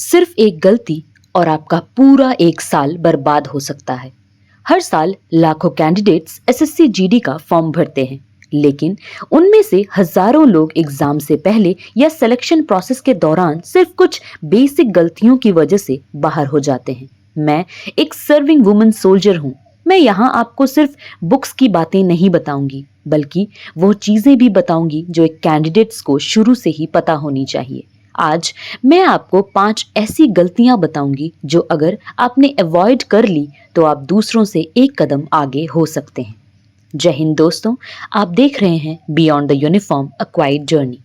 सिर्फ एक गलती और आपका पूरा एक साल बर्बाद हो सकता है। हर साल लाखों कैंडिडेट्स एसएससी जीडी का फॉर्म भरते हैं, लेकिन उनमें से हजारों लोग एग्जाम से पहले या सिलेक्शन प्रोसेस के दौरान सिर्फ कुछ बेसिक गलतियों की वजह से बाहर हो जाते हैं। मैं एक सर्विंग वुमन सोल्जर हूँ। मैं यहाँ आपको सिर्फ बुक्स की बातें नहीं बताऊंगी, बल्कि वो चीजें भी बताऊंगी जो एक कैंडिडेट्स को शुरू से ही पता होनी चाहिए। आज मैं आपको 5 ऐसी गलतियां बताऊंगी जो अगर आपने अवॉइड कर ली तो आप दूसरों से एक कदम आगे हो सकते हैं। जय हिंद दोस्तों, आप देख रहे हैं beyond the uniform a quite journey.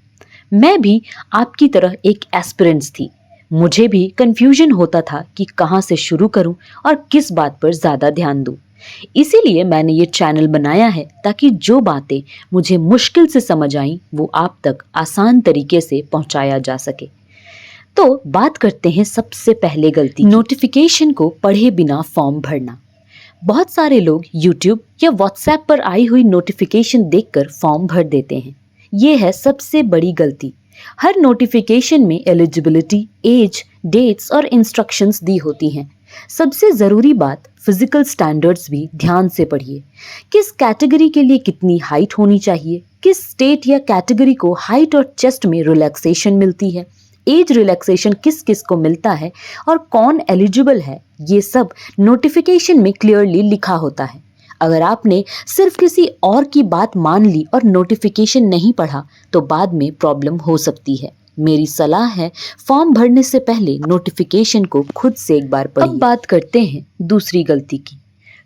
मैं भी आपकी तरह एक एस्पिरेंट्स थी। मुझे भी कंफ्यूजन होता था कि कहाँ से शुरू करूं और किस बात पर ज्यादा ध्यान दूं। इसीलिए मैंने ये चैनल बनाया है ताकि जो बातें मुझे मुश्किल से समझ आई वो आप तक आसान तरीके से पहुंचाया जा सके। तो बात करते हैं सबसे पहले गलती, नोटिफिकेशन को पढ़े बिना फॉर्म भरना। बहुत सारे लोग YouTube या WhatsApp पर आई हुई नोटिफिकेशन देखकर फॉर्म भर देते हैं। ये है सबसे बड़ी गलती। हर नोटिफिकेशन में एलिजिबिलिटी, एज, डेट्स और इंस्ट्रक्शंस दी होती हैं। सबसे ज़रूरी बात, फिजिकल स्टैंडर्ड्स भी ध्यान से पढ़िए। किस कैटेगरी के लिए कितनी हाइट होनी चाहिए, किस स्टेट या कैटेगरी को हाइट और चेस्ट में रिलैक्सेशन मिलती है, एज रिलैक्सेशन किस किस को मिलता है और कौन एलिजिबल है, ये सब नोटिफिकेशन में क्लियरली लिखा होता है। अगर आपने सिर्फ किसी और की बात मान ली और नोटिफिकेशन नहीं पढ़ा तो बाद में प्रॉब्लम हो सकती है। मेरी सलाह है, फॉर्म भरने से पहले नोटिफिकेशन को खुद से एक बार पढ़िए। अब बात करते हैं दूसरी गलती की,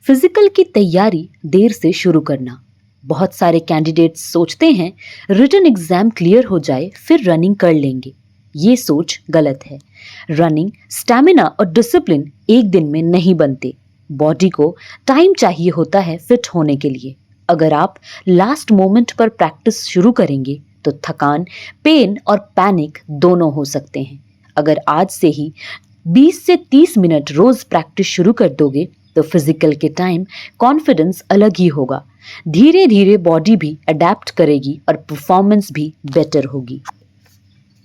फिजिकल की तैयारी देर से शुरू करना। बहुत सारे कैंडिडेट्स सोचते हैं रिटन एग्जाम क्लियर हो जाए फिर रनिंग कर लेंगे। ये सोच गलत है। रनिंग, स्टैमिना और डिसिप्लिन एक दिन में नहीं बनते। बॉडी को टाइम चाहिए होता है फिट होने के लिए। अगर आप लास्ट मोमेंट पर प्रैक्टिस शुरू करेंगे तो थकान, पेन और पैनिक दोनों हो सकते हैं। अगर आज से ही 20 से 30 मिनट रोज प्रैक्टिस शुरू कर दोगे तो फिजिकल के टाइम कॉन्फिडेंस अलग ही होगा। धीरे धीरे बॉडी भी अडेप्ट करेगी और परफॉर्मेंस भी बेटर होगी।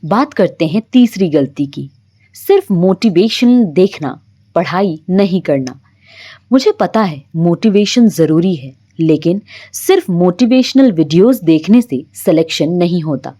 बात करते हैं तीसरी गलती की, सिर्फ मोटिवेशन देखना, पढ़ाई नहीं करना। मुझे पता है मोटिवेशन ज़रूरी है, लेकिन सिर्फ मोटिवेशनल वीडियोस देखने से सिलेक्शन नहीं होता।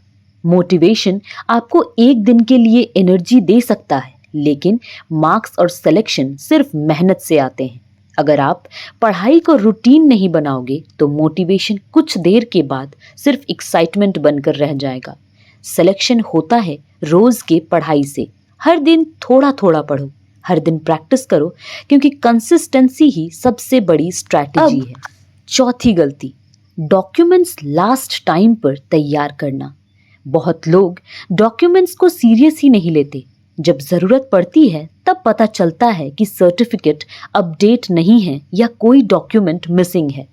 मोटिवेशन आपको एक दिन के लिए एनर्जी दे सकता है, लेकिन मार्क्स और सिलेक्शन सिर्फ मेहनत से आते हैं। अगर आप पढ़ाई को रूटीन नहीं बनाओगे तो मोटिवेशन कुछ देर के बाद सिर्फ एक्साइटमेंट बनकर रह जाएगा। सिलेक्शन होता है रोज के पढ़ाई से। हर दिन थोड़ा थोड़ा पढ़ो, हर दिन प्रैक्टिस करो, क्योंकि कंसिस्टेंसी ही सबसे बड़ी स्ट्रैटेजी है। चौथी गलती, डॉक्यूमेंट्स लास्ट टाइम पर तैयार करना। बहुत लोग डॉक्यूमेंट्स को सीरियस ही नहीं लेते। जब ज़रूरत पड़ती है तब पता चलता है कि सर्टिफिकेट अपडेट नहीं है या कोई डॉक्यूमेंट मिसिंग है।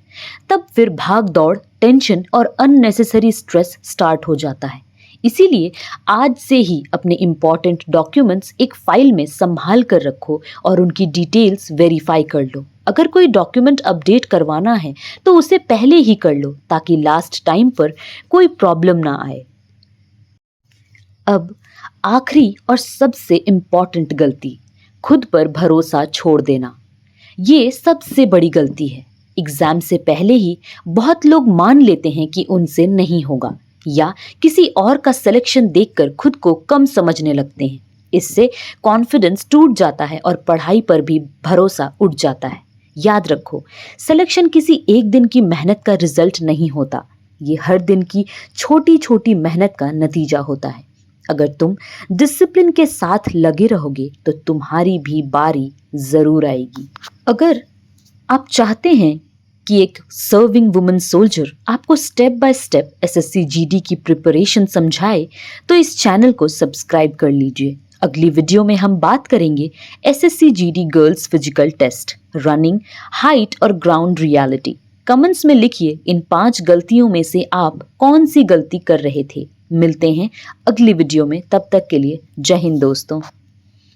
तब फिर भाग दौड़, टेंशन और अननेसेसरी स्ट्रेस स्टार्ट हो जाता है। इसीलिए आज से ही अपने इम्पॉर्टेंट डॉक्यूमेंट्स एक फाइल में संभाल कर रखो और उनकी डिटेल्स वेरीफाई कर लो। अगर कोई डॉक्यूमेंट अपडेट करवाना है तो उसे पहले ही कर लो ताकि लास्ट टाइम पर कोई प्रॉब्लम ना आए। अब आखिरी और सबसे इम्पॉर्टेंट गलती, खुद पर भरोसा छोड़ देना। ये सबसे बड़ी गलती है। एग्जाम से पहले ही बहुत लोग मान लेते हैं कि उनसे नहीं होगा या किसी और का सिलेक्शन देखकर खुद को कम समझने लगते हैं। इससे कॉन्फिडेंस टूट जाता है और पढ़ाई पर भी भरोसा उठ जाता है। याद रखो, सिलेक्शन किसी एक दिन की मेहनत का रिजल्ट नहीं होता। ये हर दिन की छोटी छोटी मेहनत का नतीजा होता है। अगर तुम डिसिप्लिन के साथ लगे रहोगे तो तुम्हारी भी बारी जरूर आएगी। अगर आप चाहते हैं कि एक सर्विंग वुमन सोल्जर आपको step by step SSC GD की प्रिपरेशन समझाए तो इस चैनल को सब्सक्राइब कर लीजिए। अगली वीडियो में हम बात करेंगे SSC GD girls physical test, running, height और ग्राउंड रियलिटी। कमेंट्स में लिखिए इन 5 गलतियों में से आप कौन सी गलती कर रहे थे। मिलते हैं अगली वीडियो में, तब तक के लिए जय हिंद दोस्तों।